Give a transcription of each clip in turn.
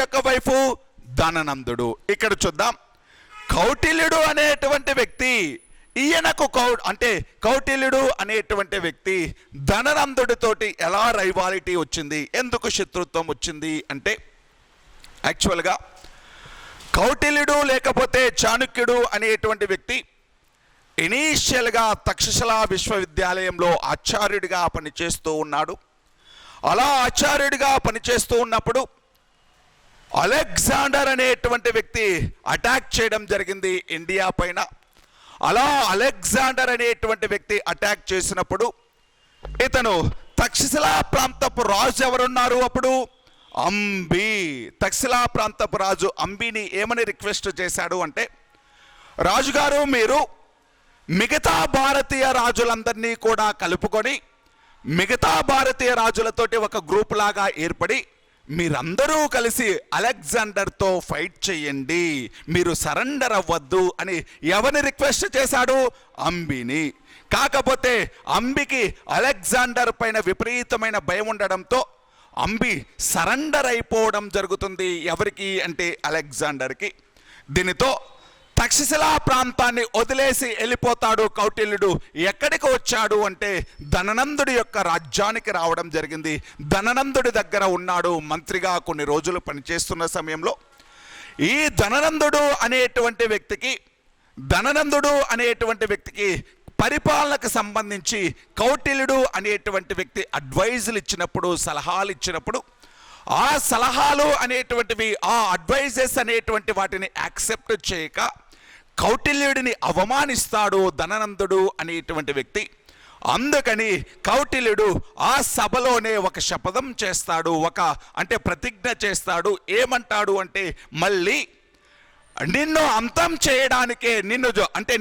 యొక్క వైఫ్ ధననందుడు. ఇక్కడ చూద్దాం, కౌటిల్యుడు అనేటువంటి వ్యక్తి, ఈయనకు కౌటిల్యుడు అనేటువంటి వ్యక్తి ధననందుడితోటి ఎలా రైవాలిటీ వచ్చింది, ఎందుకు శత్రుత్వం వచ్చింది అంటే, యాక్చువల్గా కౌటిల్యుడు లేకపోతే చాణక్యుడు అనేటువంటి వ్యక్తి ఇనీషియల్గా తక్షశిలా విశ్వవిద్యాలయంలో ఆచార్యుడిగా పనిచేస్తూ ఉన్నాడు. అలా ఆచార్యుడిగా పనిచేస్తూ ఉన్నప్పుడు అలెగ్జాండర్ అనేటువంటి వ్యక్తి అటాక్ చేయడం జరిగింది ఇండియా పైన. అలా అలెగ్జాండర్ అనేటువంటి వ్యక్తి అటాక్ చేసినప్పుడు ఇతను తక్షశిలా ప్రాంతపు రాజు ఎవరున్నారు అప్పుడు, అంబి. తక్షశిలా ప్రాంతపు రాజు అంబిని ఏమని రిక్వెస్ట్ చేశాడు అంటే, రాజుగారు మీరు మిగతా భారతీయ రాజులందరినీ కూడా కలుపుకొని మిగతా భారతీయ రాజులతోటి ఒక గ్రూప్ లాగా ఏర్పడి మీరందరూ కలిసి అలెగ్జాండర్తో ఫైట్ చేయండి, మీరు సరెండర్ అవ్వద్దు అని ఎవరిని రిక్వెస్ట్ చేశాడు, అంబిని. కాకపోతే అంబికి అలెగ్జాండర్ పైన విపరీతమైన భయం ఉండడంతో అంబి సరెండర్ అయిపోవడం జరుగుతుంది. ఎవరికి అంటే అలెగ్జాండర్కి. దీనితో తక్షశిలా ప్రాంతాన్ని వదిలేసి వెళ్ళిపోతాడు కౌటిల్యుడు. ఎక్కడికి వచ్చాడు అంటే ధననందుడి యొక్క రాజ్యానికి రావడం జరిగింది. ధననందుడి దగ్గర ఉన్నాడు మంత్రిగా కొన్ని రోజులు పనిచేస్తున్న సమయంలో. ఈ ధననందుడు అనేటువంటి వ్యక్తికి పరిపాలనకు సంబంధించి కౌటిల్యుడు అనేటువంటి వ్యక్తి అడ్వైజులు ఇచ్చినప్పుడు, సలహాలు ఇచ్చినప్పుడు, ఆ సలహాలు అనేటువంటివి, ఆ అడ్వైజెస్ అనేటువంటి వాటిని యాక్సెప్ట్ చేయక కౌటిల్యుడిని అవమానిస్తాడు ధననందుడు అనేటువంటి వ్యక్తి. అందుకని కౌటిల్యుడు ఆ సభలోనే ఒక శపథం చేస్తాడు, ప్రతిజ్ఞ చేస్తాడు. ఏమంటాడు అంటే, మళ్ళీ నిన్ను అంతం చేయడానికే,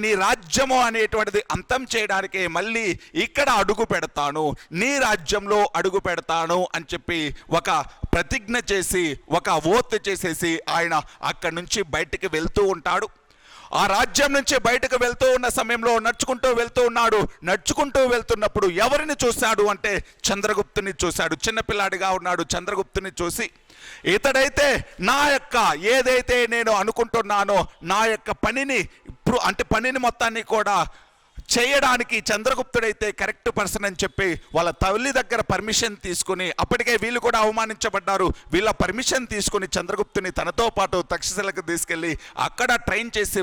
నీ రాజ్యము అనేటువంటిది అంతం చేయడానికే మళ్ళీ ఇక్కడ అడుగు పెడతాను, నీ రాజ్యంలో అడుగు పెడతాను అని చెప్పి ఒక ప్రతిజ్ఞ చేసి, ఒక ఓత్ చేసేసి ఆయన అక్కడి నుంచి బయటికి వెళ్తూ ఉంటాడు. ఆ రాజ్యం నుంచి బయటకు వెళ్తూ ఉన్న సమయంలో నడుచుకుంటూ వెళ్తున్నప్పుడు ఎవరిని చూశాడు అంటే చంద్రగుప్తుని చూశాడు. చిన్నపిల్లాడిగా ఉన్నాడు. చంద్రగుప్తుని చూసి, ఇతడైతే ఏదైతే నేను అనుకుంటున్నానో నా యొక్క పనిని మొత్తాన్ని కూడా చేయడానికి చంద్రగుప్తుడైతే కరెక్ట్ పర్సన్ అని చెప్పి వాళ్ళ తల్లి దగ్గర పర్మిషన్ తీసుకుని, అప్పటికే వీళ్ళు కూడా అవమానించబడ్డారు, వీళ్ళ పర్మిషన్ తీసుకుని చంద్రగుప్తుని తనతో పాటు తక్షశిలకు తీసుకెళ్ళి అక్కడ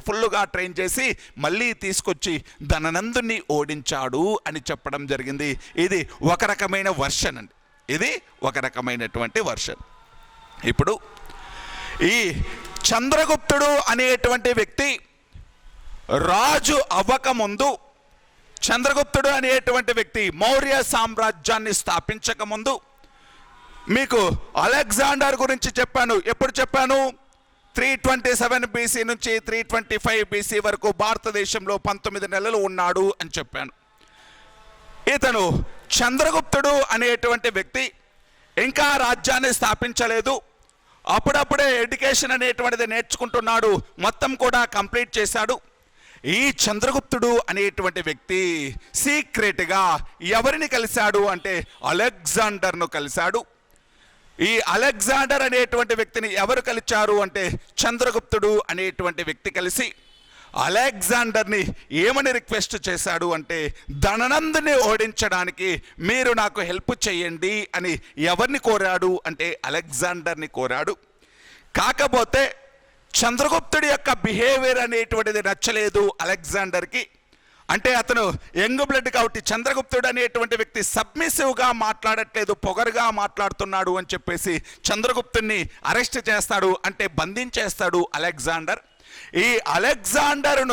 ఫుల్లుగా ట్రైన్ చేసి మళ్ళీ తీసుకొచ్చి ధననందుని ఓడించాడు అని చెప్పడం జరిగింది. ఇది ఒక రకమైన వర్షన్ అండి, ఇది ఒక రకమైనటువంటి వర్షన్. ఇప్పుడు ఈ చంద్రగుప్తుడు అనేటువంటి వ్యక్తి రాజు అవ్వకముందు, చంద్రగుప్తుడు అనేటువంటి వ్యక్తి మౌర్య సామ్రాజ్యాన్ని స్థాపించకముందు మీకు అలెగ్జాండర్ గురించి చెప్పాను. ఎప్పుడు చెప్పాను? 327 BC నుంచి 325 BC వరకు భారతదేశంలో 19 నెలలు ఉన్నాడు అని చెప్పాను. ఇతను చంద్రగుప్తుడు అనేటువంటి వ్యక్తి ఇంకా రాజ్యాన్ని స్థాపించలేదు. అప్పుడప్పుడే ఎడ్యుకేషన్ అనేటువంటిది నేర్చుకుంటున్నాడు, మొత్తం కూడా కంప్లీట్ చేశాడు. ఈ చంద్రగుప్తుడు అనేటువంటి వ్యక్తి సీక్రెట్గా ఎవరిని కలిశాడు అంటే అలెగ్జాండర్ను కలిశాడు. ఈ అలెగ్జాండర్ అనేటువంటి వ్యక్తిని ఎవరు కలిచారు అంటే చంద్రగుప్తుడు అనేటువంటి వ్యక్తి కలిసి అలెగ్జాండర్ని ఏమని రిక్వెస్ట్ చేశాడు అంటే, ధననందుని ఓడించడానికి మీరు నాకు హెల్ప్ చేయండి అని ఎవరిని కోరాడు అంటే అలెగ్జాండర్ని కోరాడు. కాకపోతే చంద్రగుప్తుడి యొక్క బిహేవియర్ అనేటువంటిది నచ్చలేదు అలెగ్జాండర్కి. అంటే అతను యంగ్ బ్లడ్ కాబట్టి చంద్రగుప్తుడు అనేటువంటి వ్యక్తి సబ్మిసివ్గా మాట్లాడట్లేదు, పొగరుగా మాట్లాడుతున్నాడు అని చెప్పేసి చంద్రగుప్తుడిని అరెస్ట్ చేస్తాడు, అంటే బంధించేస్తాడు అలెగ్జాండర్. ఈ అలెగ్జాండర్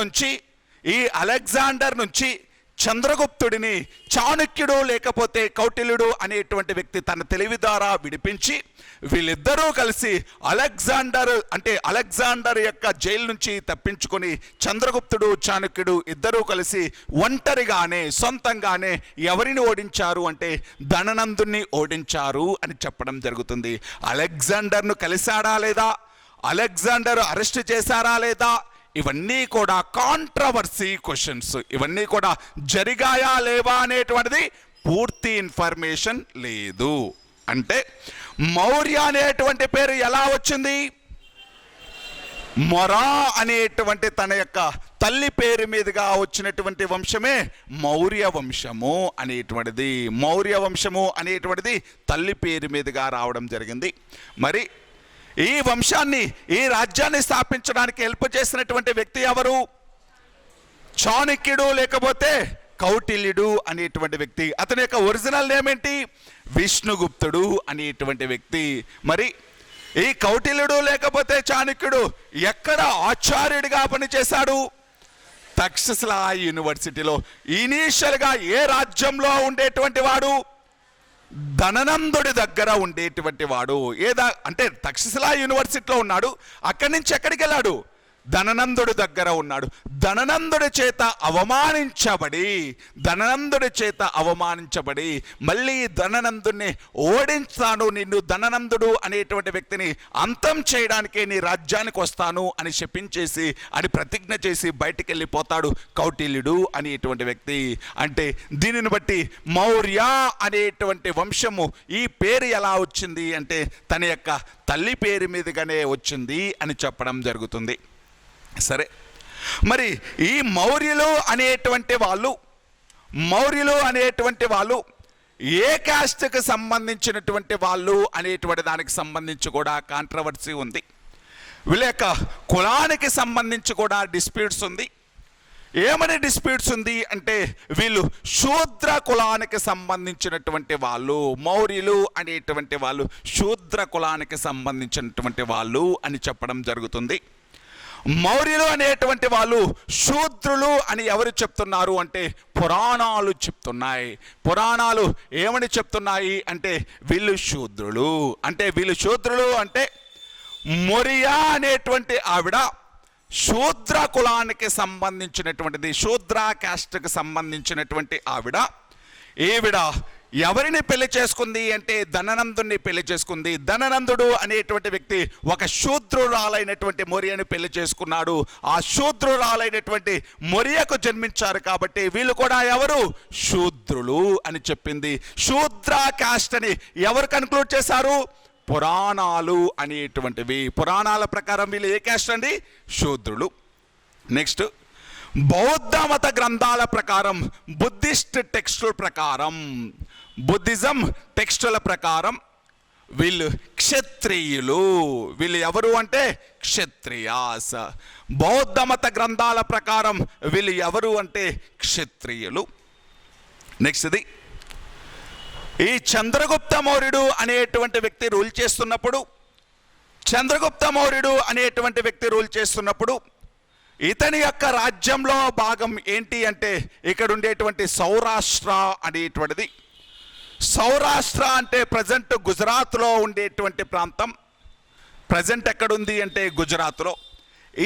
నుంచి చంద్రగుప్తుడిని చాణక్యుడు లేకపోతే కౌటిల్యుడు అనేటువంటి వ్యక్తి తన తెలివి ద్వారా విడిపించి వీళ్ళిద్దరూ కలిసి అలెగ్జాండర్ యొక్క జైలు నుంచి తప్పించుకొని చంద్రగుప్తుడు చాణక్యుడు ఇద్దరూ కలిసి ఒంటరిగానే సొంతంగానే ఎవరిని ఓడించారు అంటే ధననందుని ఓడించారు అని చెప్పడం జరుగుతుంది. అలెగ్జాండర్ను కలిశాడా లేదా, అలెగ్జాండర్ అరెస్ట్ చేశారా లేదా, ఇవన్నీ కూడా కాంట్రవర్సీ క్వశ్చన్స్. ఇవన్నీ కూడా జరిగాయా లేవా అనేటువంటిది పూర్తి ఇన్ఫర్మేషన్ లేదు. అంటే మౌర్య అనేటువంటి పేరు ఎలా వచ్చింది? మొరా అనేటువంటి తన యొక్క తల్లి పేరు మీదుగా వచ్చినటువంటి వంశమే మౌర్య వంశము అనేటువంటిది. మౌర్య వంశము అనేటువంటిది తల్లి పేరు మీదుగా రావడం జరిగింది. మరి ఈ వంశాన్ని, ఈ రాజ్యాన్ని స్థాపించడానికి హెల్ప్ చేసినటువంటి వ్యక్తి ఎవరు? చాణక్యుడు లేకపోతే కౌటిల్యుడు అనేటువంటి వ్యక్తి. అతని యొక్క ఒరిజినల్ నేమ్ ఏంటి? విష్ణుగుప్తుడు అనేటువంటి వ్యక్తి. మరి ఈ కౌటిల్యుడు లేకపోతే చాణక్యుడు ఎక్కడ ఆచార్యుడిగా పనిచేశాడు? తక్షశిల యూనివర్సిటీలో. ఇనీషియల్గా ఏ రాజ్యంలో ఉండేటువంటి వాడు? ధననందుడి దగ్గర ఉండేటువంటి వాడు. అంటే తక్షశిల యూనివర్సిటీలో ఉన్నాడు. అక్కడి నుంచి ఎక్కడికి వెళ్ళాడు? ధననందుడి దగ్గర ఉన్నాడు. ధననందుడి చేత అవమానించబడి మళ్ళీ ధననందుడిని ఓడించాను, నిన్ను ధననందుడు అనేటువంటి వ్యక్తిని అంతం చేయడానికే నీ రాజ్యానికి వస్తాను అని శపించేసి, అని ప్రతిజ్ఞ చేసి బయటికి వెళ్ళిపోతాడు కౌటిల్యుడు అనేటువంటి వ్యక్తి. అంటే దీనిని బట్టి మౌర్య అనేటువంటి వంశము ఈ పేరు ఎలా వచ్చింది అంటే తన యొక్క తల్లి పేరు మీదుగానే వచ్చింది అని చెప్పడం జరుగుతుంది. సరే, మరి ఈ మౌర్యులు అనేటువంటి వాళ్ళు ఏ కాస్ట్కి సంబంధించినటువంటి వాళ్ళు అనేటువంటి దానికి సంబంధించి కూడా కాంట్రవర్సీ ఉంది. వీళ్ళ యొక్క కులానికి సంబంధించి కూడా డిస్ప్యూట్స్ ఉంది. ఏమని డిస్ప్యూట్స్ ఉంది అంటే వీళ్ళు శూద్ర కులానికి సంబంధించినటువంటి వాళ్ళు. మౌర్యులు అనేటువంటి వాళ్ళు శూద్ర కులానికి సంబంధించినటువంటి వాళ్ళు అని చెప్పడం జరుగుతుంది. మౌర్యులు అనేటువంటి వాళ్ళు శూద్రులు అని ఎవరు చెప్తున్నారు అంటే పురాణాలు చెప్తున్నాయి. పురాణాలు ఏమని చెప్తున్నాయి అంటే వీళ్ళు శూద్రులు. అంటే మొరియా అనేటువంటి ఆవిడ శూద్ర కులానికి సంబంధించినటువంటిది, శూద్ర క్యాస్ట్కి సంబంధించినటువంటి ఈవిడ ఎవరిని పెళ్లి చేసుకుంది అంటే ధననందుని పెళ్లి చేసుకుంది. ధననందుడు అనేటువంటి వ్యక్తి ఒక శూద్రురాలైనటువంటి మొరియను పెళ్లి చేసుకున్నాడు. ఆ శూద్రురాలైనటువంటి మొరియకు జన్మించారు కాబట్టి వీళ్ళు కూడా ఎవరు? శూద్రులు అని చెప్పింది. శూద్ర కాస్ట్ అని ఎవరు కన్క్లూడ్ చేశారు? పురాణాలు అనేటువంటివి. పురాణాల ప్రకారం వీళ్ళు ఏ కాస్ట్ అండి? శూద్రులు. నెక్స్ట్, బౌద్ధ మత గ్రంథాల ప్రకారం, బుద్ధిస్ట్ టెక్స్టుల ప్రకారం, బుద్ధిజం టెక్స్టుల ప్రకారం వీళ్ళు క్షత్రియులు. వీళ్ళు ఎవరు అంటే క్షత్రియాస్. బౌద్ధ మత గ్రంథాల ప్రకారం వీళ్ళు ఎవరు అంటే క్షత్రియులు. నెక్స్ట్, ఇది ఈ చంద్రగుప్త మౌర్యుడు అనేటువంటి వ్యక్తి రూల్ చేస్తున్నప్పుడు ఇతని యొక్క రాజ్యంలో భాగం ఏంటి అంటే ఇక్కడ ఉండేటువంటి సౌరాష్ట్ర అనేటువంటిది. సౌరాష్ట్ర అంటే ప్రజెంట్ గుజరాత్లో ఉండేటువంటి ప్రాంతం. ప్రజెంట్ ఎక్కడుంది అంటే గుజరాత్లో.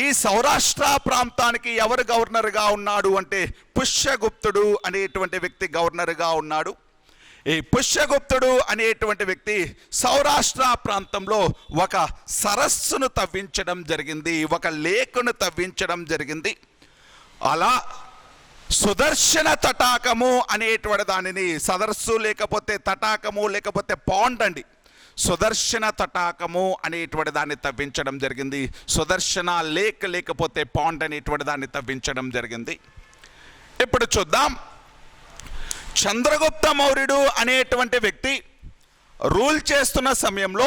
ఈ సౌరాష్ట్ర ప్రాంతానికి ఎవరు గవర్నర్గా ఉన్నాడు అంటే పుష్యగుప్తుడు అనేటువంటి వ్యక్తి గవర్నర్గా ఉన్నాడు. ఈ పుష్యగుప్తుడు అనేటువంటి వ్యక్తి సౌరాష్ట్ర ప్రాంతంలో ఒక సరస్సును తవ్వించడం జరిగింది, ఒక లేకును తవ్వించడం జరిగింది. అలా సుదర్శన తటాకము అనేటువంటి దానిని, సదస్సు లేకపోతే తటాకము లేకపోతే పాండ్ అండి, సుదర్శన తటాకము అనేటువంటి దాన్ని తవ్వించడం జరిగింది. సుదర్శన లేక్ లేకపోతే పాండ్ అనేటువంటి దాన్ని తవ్వించడం జరిగింది. ఇప్పుడు చూద్దాం, చంద్రగుప్త మౌర్యుడు అనేటువంటి వ్యక్తి రూల్ చేస్తున్న సమయంలో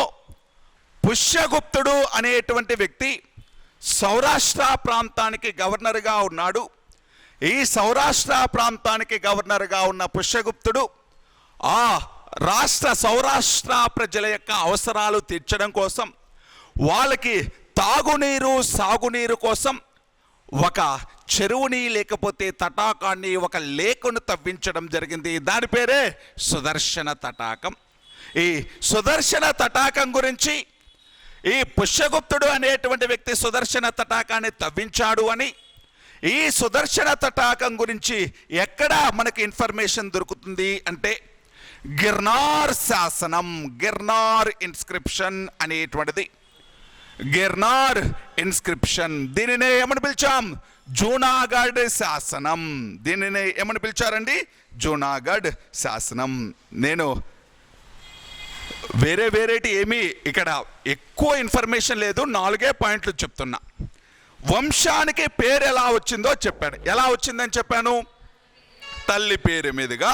పుష్యగుప్తుడు అనేటువంటి వ్యక్తి సౌరాష్ట్ర ప్రాంతానికి గవర్నర్గా ఉన్నాడు. ఈ సౌరాష్ట్ర ప్రాంతానికి గవర్నర్గా ఉన్న పుష్యగుప్తుడు ఆ సౌరాష్ట్ర ప్రజల యొక్క అవసరాలు తీర్చడం కోసం, వాళ్ళకి తాగునీరు సాగునీరు కోసం ఒక చెరువుని లేకపోతే తటాకాన్ని, ఒక లేకును తవ్వించడం జరిగింది. దాని పేరే సుదర్శన తటాకం. ఈ సుదర్శన తటాకం గురించి ఈ పుష్యగుప్తుడు అనేటువంటి వ్యక్తి సుదర్శన తటాకాన్ని తవ్వించాడు అని, ఈ సుదర్శన తటాకం గురించి ఎక్కడ మనకి ఇన్ఫర్మేషన్ దొరుకుతుంది అంటే గిర్నార్ శాసనం, గిర్నార్ ఇన్స్క్రిప్షన్ అనేటువంటిది. గిర్నార్ ఇన్స్క్రిప్షన్, దీనినే ఏమని పిలిచాం? జూనాగఢ్ శాసనం. దీనిని ఏమని పిలిచారండి? జూనాగఢ్ శాసనం. నేను వేరేటి ఏమీ ఇక్కడ ఎక్కువ ఇన్ఫర్మేషన్ లేదు, 4 పాయింట్లు చెప్తున్నా. వంశానికి పేరు ఎలా వచ్చిందో చెప్పాను. ఎలా వచ్చిందని చెప్పాను? తల్లి పేరు మీదుగా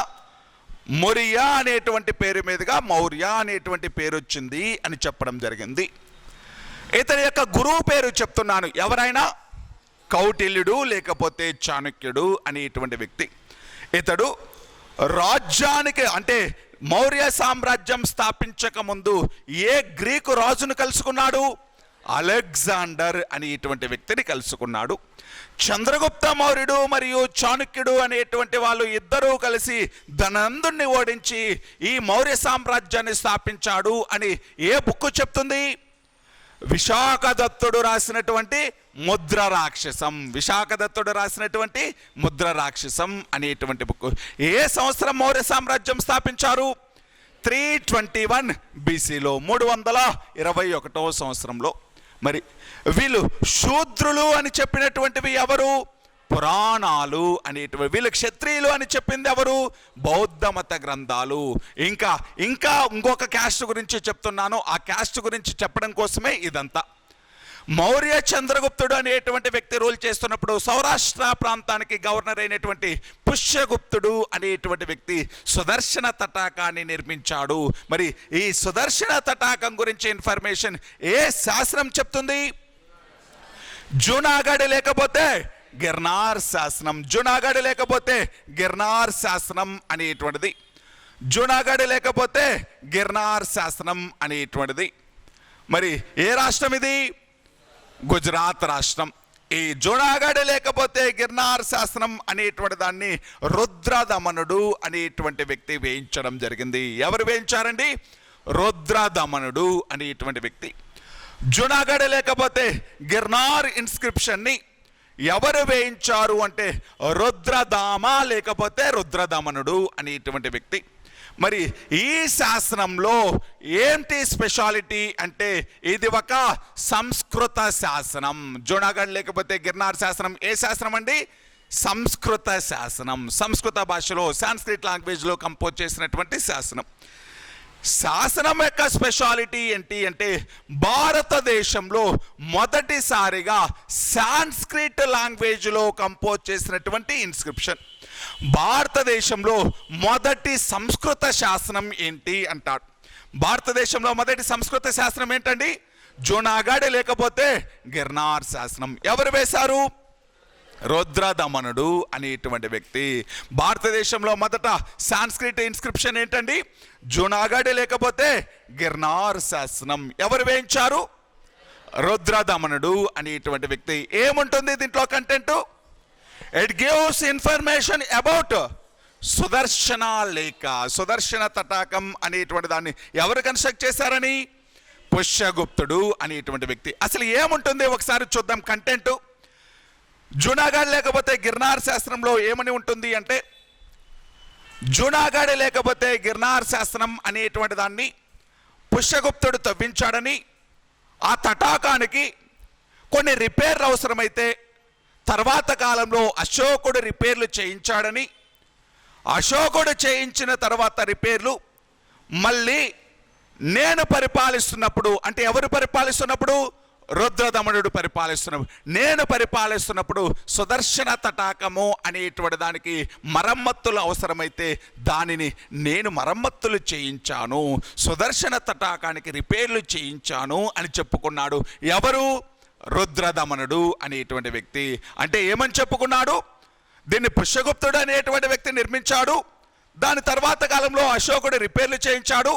మొరియా అనేటువంటి పేరు మీదుగా మౌర్య అనేటువంటి పేరు వచ్చింది అని చెప్పడం జరిగింది. ఇతని యొక్క గురువు పేరు చెప్తున్నాను. ఎవరైనా కౌటిల్యుడు లేకపోతే చాణక్యుడు అనేటువంటి వ్యక్తి. ఇతడు రాజ్యానికి అంటే మౌర్య సామ్రాజ్యం స్థాపించక ముందు ఏ గ్రీకు రాజును కలుసుకున్నాడు? అలెగ్జాండర్ అనేటువంటి వ్యక్తిని కలుసుకున్నాడు. చంద్రగుప్త మౌర్యుడు మరియు చాణక్యుడు అనేటువంటి వాళ్ళు ఇద్దరూ కలిసి ధనందుని ఓడించి ఈ మౌర్య సామ్రాజ్యాన్ని స్థాపించాడు అని ఏ బుక్ చెప్తుంది? విశాఖదత్తుడు రాసినటువంటి ముద్ర రాక్షసం. విశాఖదత్తుడు రాసినటువంటి ముద్ర రాక్షసం అనేటువంటి బుక్. ఏ సంవత్సరం మౌర్య సామ్రాజ్యం స్థాపించారు? 321 బీసీలో, 321వ సంవత్సరంలో. మరి వీళ్ళు శూద్రులు అని చెప్పినటువంటివి ఎవరు? పురాణాలు అనేటువంటి. వీళ్ళు క్షత్రియులు అని చెప్పింది ఎవరు? బౌద్ధ మత గ్రంథాలు. ఇంకా ఇంకొక క్యాస్ట్ గురించి చెప్తున్నాను. ఆ క్యాస్ట్ గురించి చెప్పడం కోసమే ఇదంతా. మౌర్య చంద్రగుప్తుడు అనేటువంటి వ్యక్తి రూల్ చేస్తున్నప్పుడు సౌరాష్ట్ర ప్రాంతానికి గవర్నర్ అయినటువంటి పుష్యగుప్తుడు అనేటువంటి వ్యక్తి సుదర్శన తటాకాన్ని నిర్మించాడు. మరి ఈ సుదర్శన తటాకం గురించి ఇన్ఫర్మేషన్ ఏ శాసనం చెప్తుంది? జూనాగఢ్ లేకపోతే గిర్నార్ శాసనం. జూనాగఢ్ లేకపోతే గిర్నార్ శాసనం అనేటువంటిది. జూనాగఢ్ లేకపోతే గిర్నార్ శాసనం అనేటువంటిది. మరి ఏ రాష్ట్రం ఇది? గుజరాత్ రాష్ట్రం. ఈ జూనాగఢ్ లేకపోతే గిర్నార్ శాసనం అనేటువంటి దాన్ని రుద్రదమనుడు అనేటువంటి వ్యక్తి వేయించడం జరిగింది. ఎవరు వేయించారండి? రుద్రదమనుడు అనేటువంటి వ్యక్తి. జూనాగఢ్ లేకపోతే గిర్నార్ ఇన్స్క్రిప్షన్ని ఎవరు వేయించారు అంటే రుద్రదామ లేకపోతే రుద్రదమనుడు అనేటువంటి వ్యక్తి. మరి ఈ శాసనంలో ఏంటి స్పెషాలిటీ అంటే ఇది ఒక సంస్కృత శాసనం. జూనాగఢ్ లేకపోతే గిర్నార్ శాసనం ఏ శాసనం అండి? సంస్కృత శాసనం. సంస్కృత భాషలో సాంస్క్రిట్ లాంగ్వేజ్లో కంపోజ్ చేసినటువంటి శాసనం. శాసనం యొక్క స్పెషాలిటీ ఏంటి అంటే భారతదేశంలో మొదటిసారిగా సాంస్క్రిట్ లాంగ్వేజ్లో కంపోజ్ చేసినటువంటి ఇన్స్క్రిప్షన్. భారతదేశంలో మొదటి సంస్కృత శాసనం ఏంటి అంటాడు. భారతదేశంలో మొదటి సంస్కృత శాసనం ఏంటండి? జూనాగఢ్ లేకపోతే గిర్నార్ శాసనం. ఎవరు వేశారు? రుద్రదమనుడు అనేటువంటి వ్యక్తి. భారతదేశంలో మొదట సాంస్క్రిట్ ఇన్స్క్రిప్షన్ ఏంటండి? జూనాగఢ్ లేకపోతే గిర్నార్ శాసనం. ఎవరు వేయించారు? రుద్రదమనుడు అనేటువంటి వ్యక్తి. ఏముంటుంది దీంట్లో content? It gives information about Sudarshana లేఖ. సుదర్శన తటాకం అనేటువంటి దాన్ని ఎవరు కన్స్ట్రక్ట్ చేశారని? పుష్యగుప్తుడు అనేటువంటి వ్యక్తి. అసలు ఏముంటుంది ఒకసారి చూద్దాం కంటెంట్. జూనాగఢ్ లేకపోతే గిర్నార్ శాస్త్రంలో ఏమని ఉంటుంది అంటే జూనాగఢ్ లేకపోతే గిర్నార్ శాసనం అనేటువంటి దాన్ని పుష్యగుప్తుడు తవ్వించాడని, ఆ తటాకానికి కొన్ని రిపేర్లు అవసరమైతే తర్వాత కాలంలో అశోకుడు రిపేర్లు చేయించాడని, అశోకుడు చేయించిన తర్వాత రిపేర్లు మళ్ళీ నేను పరిపాలిస్తున్నప్పుడు అంటే ఎవరు పరిపాలిస్తున్నప్పుడు? రుద్రదమనుడు పరిపాలిస్తున్నప్పుడు. నేను పరిపాలిస్తున్నప్పుడు సుదర్శన తటాకము అనేటువంటి దానికి మరమ్మత్తులు అవసరమైతే దానిని నేను మరమ్మత్తులు చేయించాను, సుదర్శన తటాకానికి రిపేర్లు చేయించాను అని చెప్పుకున్నాడు. ఎవరు? రుద్రదమనుడు అనేటువంటి వ్యక్తి. అంటే ఏమని చెప్పుకున్నాడు? దీన్ని పుష్యగుప్తుడు అనేటువంటి వ్యక్తి నిర్మించాడు, దాని తర్వాత కాలంలో అశోకుడు రిపేర్లు చేయించాడు,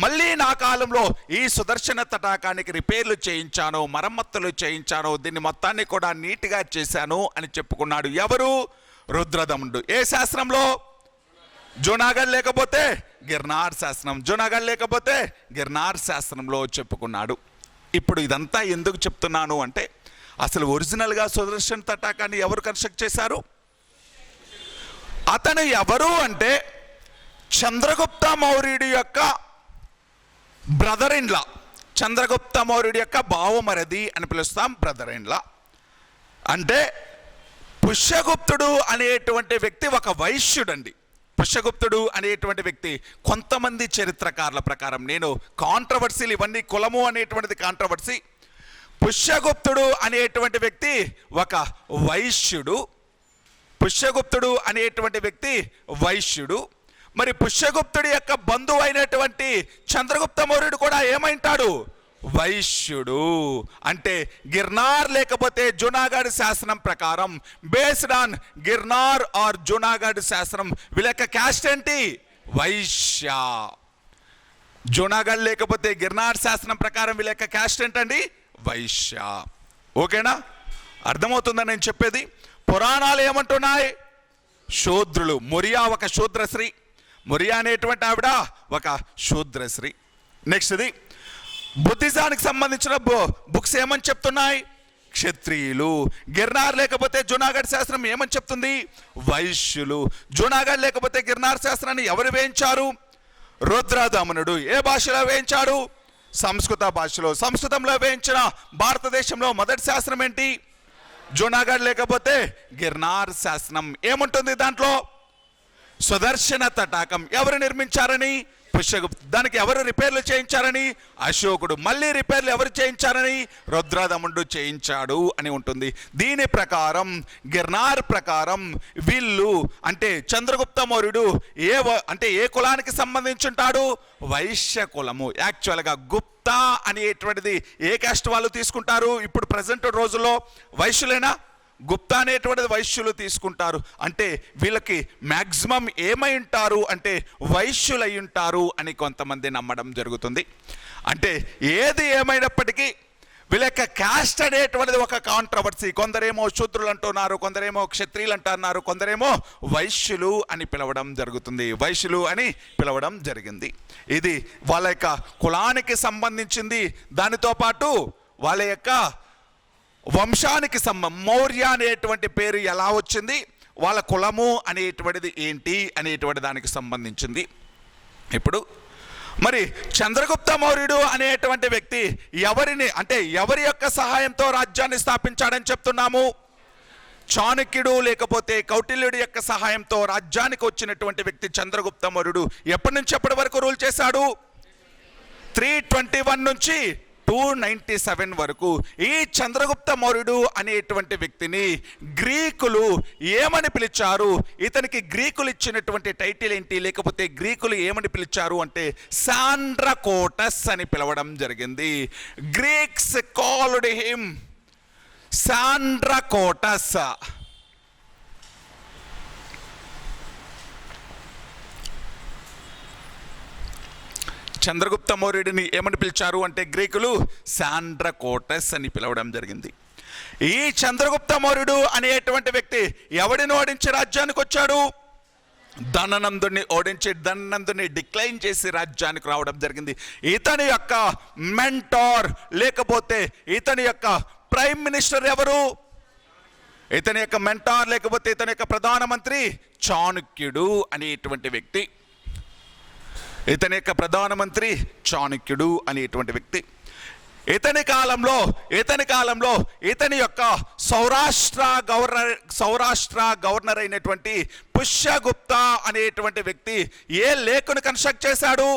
మళ్ళీ నా కాలంలో ఈ సుదర్శన తటాకానికి రిపేర్లు చేయించాను, మరమ్మతులు చేయించాను, దీన్ని మొత్తాన్ని కూడా నీట్గా చేశాను అని చెప్పుకున్నాడు. ఎవరు? రుద్రదమనుడు. ఏ శాస్త్రంలో? జూనాగఢ్ లేకపోతే గిర్నార్ శాసనం. జూనాగఢ్ లేకపోతే గిర్నార్ శాసనంలో చెప్పుకున్నాడు. ఇప్పుడు ఇదంతా ఎందుకు చెప్తున్నాను అంటే అసలు ఒరిజినల్గా సుదర్శన తటాకాన్ని ఎవరు కన్స్ట్రక్ట్ చేశారు? అతను ఎవరు అంటే చంద్రగుప్త మౌర్యుడి యొక్క బ్రదర్ ఇన్ లా. చంద్రగుప్త మౌర్యుడి యొక్క బావమరిది అని పిలుస్తాం, బ్రదర్ ఇన్ లా. అంటే పుష్యగుప్తుడు అనేటువంటి వ్యక్తి ఒక వైశ్యుడండి. పుష్యగుప్తుడు అనేటువంటి వ్యక్తి కొంతమంది చరిత్రకారుల ప్రకారం, నేను కాంట్రవర్సీలు ఇవన్నీ కులము అనేటువంటిది కాంట్రవర్సీ. పుష్యగుప్తుడు అనేటువంటి వ్యక్తి ఒక వైశ్యుడు. పుష్యగుప్తుడు అనేటువంటి వ్యక్తి వైశ్యుడు. మరి పుష్యగుప్తుడి యొక్క బంధువు అయినటువంటి చంద్రగుప్త మౌర్యుడు కూడా ఏమైంటాడు? వైశ్యుడు. అంటే గిర్నార్ లేకపోతే జూనాగఢ్ శాసనం ప్రకారం, based on Girnar or Junagadh శాసనం, వీళ్ళ యొక్క క్యాస్ట్ ఏంటి? వైశ్య. జూనాగఢ్ లేకపోతే గిర్నార్ శాసనం ప్రకారం వీళ్ళ యొక్క క్యాస్ట్ ఏంటండి? వైశ్య. ఓకేనా? అర్థమవుతుందని నేను చెప్పేది. పురాణాలు ఏమంటున్నాయి? శూద్రులు. మొరియా ఒక శూద్రశ్రీ. మొరియా అనేటువంటి ఆవిడ ఒక శూద్రశ్రీ. నెక్స్ట్ది బుద్ధిజానికి సంబంధించిన బుక్స్ ఏమని చెప్తున్నాయి? క్షత్రియులు. గిర్నార్ లేకపోతే జూనాగఢ్ శాస్త్రం ఏమని చెప్తుంది? వైశ్యులు. జూనాగఢ్ లేకపోతే గిర్నార్ శాస్త్రాన్ని ఎవరు వేయించారు? రుద్రదమనుడు. ఏ భాషలో వేయించాడు? సంస్కృత భాషలో. సంస్కృతంలో వేయించిన భారతదేశంలో మొదటి శాస్త్రం ఏంటి? జూనాగఢ్ లేకపోతే గిర్నార్ శాసనం. ఏముంటుంది దాంట్లో? సుదర్శన తటాకం. ఎవరు నిర్మించారని? పుష్యగుప్తుడు. దానికి ఎవరు రిపేర్లు చేయించారని? అశోకుడు. మళ్ళీ రిపేర్లు ఎవరు చేయించారని? రుద్రదమనుడు చేయించాడు అని ఉంటుంది. దీని ప్రకారం, గిర్నార్ ప్రకారం వీళ్ళు అంటే చంద్రగుప్త మౌర్యుడు ఏ కులానికి సంబంధించి ఉంటాడు? వైశ్య కులము. యాక్చువల్గా గుప్తా అనేటువంటిది ఏ కాస్ట్ వాళ్ళు తీసుకుంటారు? ఇప్పుడు ప్రజెంట్ రోజుల్లో వైశ్యులేనా? గుప్తా అనేటువంటిది వైశ్యులు తీసుకుంటారు. అంటే వీళ్ళకి మ్యాక్సిమం ఏమై ఉంటారు అంటే వైశ్యులై ఉంటారు అని కొంతమంది నమ్మడం జరుగుతుంది. అంటే ఏది ఏమైనప్పటికీ వీళ్ళ యొక్క క్యాస్ట్ అనేటువంటిది ఒక కాంట్రవర్సీ. కొందరేమో శూద్రులు అంటున్నారు, కొందరేమో క్షత్రియులు అంటున్నారు, కొందరేమో వైశ్యులు అని పిలవడం జరుగుతుంది. వైశ్యులు అని పిలవడం జరిగింది. ఇది వాళ్ళ యొక్క కులానికి సంబంధించింది. దానితో పాటు వాళ్ళ యొక్క వంశానికి మౌర్య అనేటువంటి పేరు ఎలా వచ్చింది, వాళ్ళ కులము అనేటువంటిది ఏంటి అనేటువంటి దానికి సంబంధించింది. ఇప్పుడు మరి చంద్రగుప్త మౌర్యుడు అనేటువంటి వ్యక్తి ఎవరి యొక్క సహాయంతో రాజ్యాన్ని స్థాపించాడని చెప్తున్నాము? చాణక్యుడు లేకపోతే కౌటిల్యుడి యొక్క సహాయంతో రాజ్యానికి వచ్చినటువంటి వ్యక్తి చంద్రగుప్త మౌర్యుడు. ఎప్పటి నుంచి ఎప్పటి వరకు రూల్ చేశాడు? 321 నుంచి 297 వరకు. ఈ చంద్రగుప్త మౌర్యుడు అనేటువంటి వ్యక్తిని గ్రీకులు ఏమని పిలిచారు? ఇతనికి గ్రీకులు ఇచ్చినటువంటి టైటిల్ ఏంటి, లేకపోతే గ్రీకులు ఏమని పిలిచారు అంటే సాండ్రకోటస్ అని పిలవడం జరిగింది. Greeks called him Sandrocottus. Chandragupta మౌర్యుడిని ఏమని పిలిచారు అంటే గ్రీకులు సాండ్రకోటస్ అని పిలవడం జరిగింది. ఈ చంద్రగుప్త మౌర్యుడు అనేటువంటి వ్యక్తి ఎవడిని ఓడించి రాజ్యానికి వచ్చాడు? ధననందుని ఓడించి ధననందుని డిక్లైన్ చేసి రాజ్యానికి రావడం జరిగింది. ఇతని యొక్క మెంటార్ లేకపోతే ఇతని యొక్క ప్రైమ్ మినిస్టర్ ఎవరు? ఇతని యొక్క మెంటార్ లేకపోతే ఇతని యొక్క ప్రధానమంత్రి చాణక్యుడు అనేటువంటి వ్యక్తి. ఇతని యొక్క ప్రధానమంత్రి చాణక్యుడు అనేటువంటి వ్యక్తి. ఇతని కాలంలో ఇతని యొక్క సౌరాష్ట్ర గవర్నర్ అయినటువంటి పుష్యగుప్త అనేటువంటి వ్యక్తి ఏ లేకును కన్స్ట్రక్ట్ చేశాడు?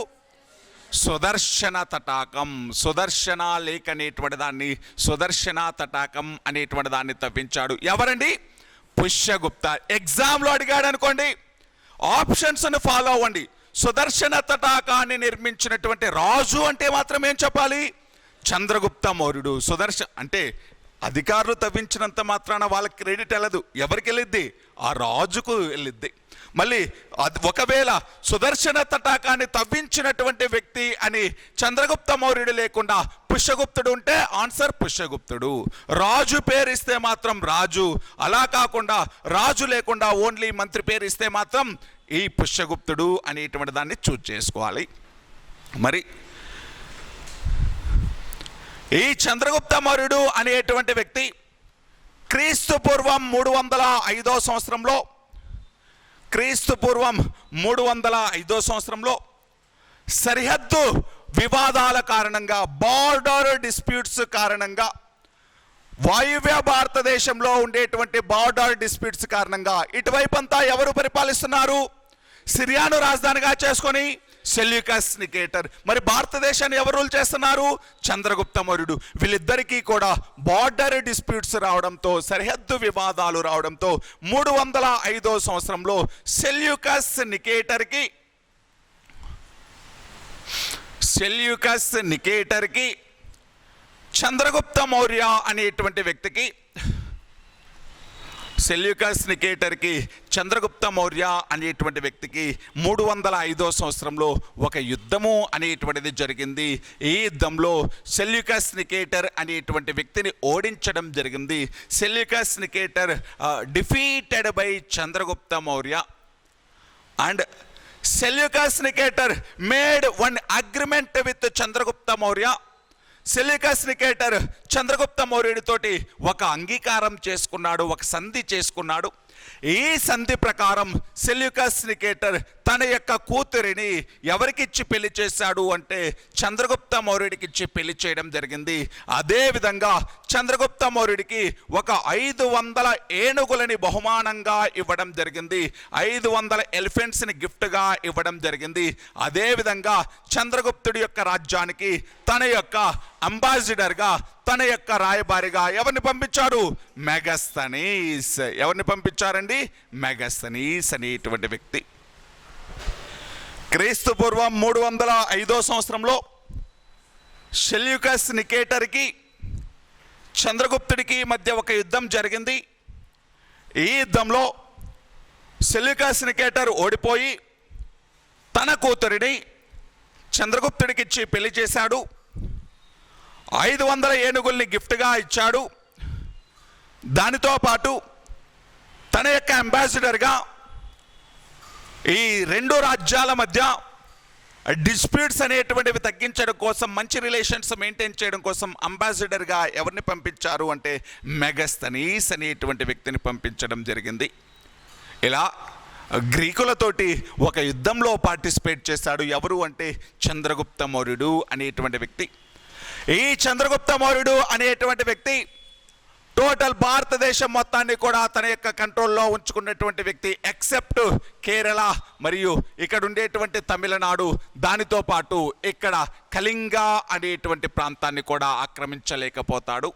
సుదర్శన తటాకం. సుదర్శన లేక్ అనేటువంటి దాన్ని, సుదర్శన తటాకం అనేటువంటి దాన్ని తవ్వించాడు. ఎవరండి? పుష్యగుప్త. ఎగ్జామ్లో అడిగాడు అనుకోండి, ఆప్షన్స్ను ఫాలో అవ్వండి. సుదర్శన తటాకాన్ని నిర్మించినటువంటి రాజు అంటే మాత్రం ఏం చెప్పాలి? చంద్రగుప్త మౌర్యుడు. అంటే అధికారులు తవ్వించినంత మాత్రాన వాళ్ళకి క్రెడిట్ వెళ్ళదు. ఎవరికి వెళ్ళిద్ది? ఆ రాజుకు వెళ్ళిద్ది. మళ్ళీ ఒకవేళ సుదర్శన తటాకాన్ని తవ్వించినటువంటి వ్యక్తి అని చంద్రగుప్త మౌర్యుడు లేకుండా పుష్యగుప్తుడు ఉంటే ఆన్సర్ పుష్యగుప్తుడు. రాజు పేరు ఇస్తే మాత్రం రాజు. అలా కాకుండా రాజు లేకుండా ఓన్లీ మంత్రి పేరు ఇస్తే మాత్రం ఈ పుష్యగుప్తుడు అనేటువంటి దాన్ని చూజ్ చేసుకోవాలి. మరి ఈ చంద్రగుప్త మౌర్యుడు అనేటువంటి వ్యక్తి క్రీస్తు పూర్వం 305 సంవత్సరంలో, క్రీస్తు పూర్వం 305 సంవత్సరంలో సరిహద్దు వివాదాల కారణంగా, బార్డర్ డిస్ప్యూట్స్ కారణంగా, వాయువ్య భారతదేశంలో ఉండేటువంటి బార్డర్ డిస్ప్యూట్స్ కారణంగా ఇటువైపు అంతా ఎవరు పరిపాలిస్తున్నారు? సిరియాను రాజధానిగా చేసుకొని సెల్యూకస్ నికేటర్. మరి భారతదేశాన్ని ఎవరు రూల్ చేస్తున్నారు? చంద్రగుప్త మౌర్యుడు. వీళ్ళిద్దరికీ కూడా బార్డర్ డిస్ప్యూట్స్ రావడంతో, సరిహద్దు వివాదాలు రావడంతో 305వ సంవత్సరంలో సెల్యూకస్ నికేటర్కి చంద్రగుప్త మౌర్య అనేటువంటి వ్యక్తికి చంద్రగుప్త మౌర్య అనేటువంటి వ్యక్తికి 305వ సంవత్సరంలో ఒక యుద్ధము అనేటువంటిది జరిగింది. ఈ యుద్ధంలో సెల్యూకస్ నికేటర్ అనేటువంటి వ్యక్తిని ఓడించడం జరిగింది. Seleucus Nicator defeated by Chandragupta Maurya and Seleucus Nicator made one agreement with Chandragupta Maurya. Seleucus Nicator Chandragupta మౌర్యుడితోటి ఒక అంగీకారం చేసుకున్నాడు, ఒక సంధి చేసుకున్నాడు. ఈ సంధి ప్రకారం సెల్యూకస్ నికేటర్ తన యొక్క కూతురిని ఎవరికిచ్చి పెళ్లి చేశాడు అంటే చంద్రగుప్త మౌర్యుడికి ఇచ్చి పెళ్లి చేయడం జరిగింది. అదేవిధంగా చంద్రగుప్త మౌర్యుడికి ఒక 500 ఏనుగులని బహుమానంగా ఇవ్వడం జరిగింది. 500 ఎలిఫెంట్స్ని గిఫ్ట్గా ఇవ్వడం జరిగింది. అదేవిధంగా చంద్రగుప్తుడి యొక్క రాజ్యానికి తన యొక్క అంబాసిడర్గా, తన యొక్క రాయబారిగా ఎవరిని పంపించారు? మెగస్తనీస్. ఎవరిని పంపించారండి? మెగస్తనీస్ అనేటువంటి వ్యక్తి. క్రీస్తు పూర్వం 305వ సంవత్సరంలో సెల్యూకస్ నికేటర్కి చంద్రగుప్తుడికి మధ్య ఒక యుద్ధం జరిగింది. ఈ యుద్ధంలో సెల్యూకస్ నికేటర్ ఓడిపోయి తన కూతురిని చంద్రగుప్తుడికి ఇచ్చి పెళ్లి చేశాడు. 500 ఏనుగుల్ని గిఫ్ట్గా ఇచ్చాడు. దానితో పాటు తన యొక్క అంబాసిడర్గా ఈ రెండు రాజ్యాల మధ్య డిస్ప్యూట్స్ అనేటువంటివి తగ్గించడం కోసం, మంచి రిలేషన్స్ మెయింటైన్ చేయడం కోసం అంబాసిడర్గా ఎవరిని పంపించారు అంటే మెగస్తనీస్ అనేటువంటి వ్యక్తిని పంపించడం జరిగింది. ఇలా గ్రీకులతోటి ఒక యుద్ధంలో పార్టిసిపేట్ చేశాడు. ఎవరు అంటే చంద్రగుప్త మౌర్యుడు అనేటువంటి వ్యక్తి. ఈ చంద్రగుప్త మౌర్యుడు అనేటువంటి వ్యక్తి టోటల్ భారతదేశం మొత్తాన్ని కూడా తన యొక్క కంట్రోల్లో ఉంచుకున్నటువంటి వ్యక్తి, ఎక్సెప్ట్ కేరళ మరియు ఇక్కడ ఉండేటువంటి తమిళనాడు, దానితో పాటు ఇక్కడ కళింగ అనేటువంటి ప్రాంతాన్ని కూడా ఆక్రమించలేకపోతాడు.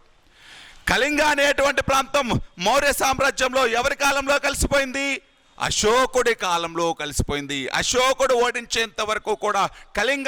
కళింగ అనేటువంటి ప్రాంతం మౌర్య సామ్రాజ్యంలో ఎవరి కాలంలో కలిసిపోయింది? అశోకుడి కాలంలో కలిసిపోయింది. అశోకుడు ఓడించేంత వరకు కూడా కళింగ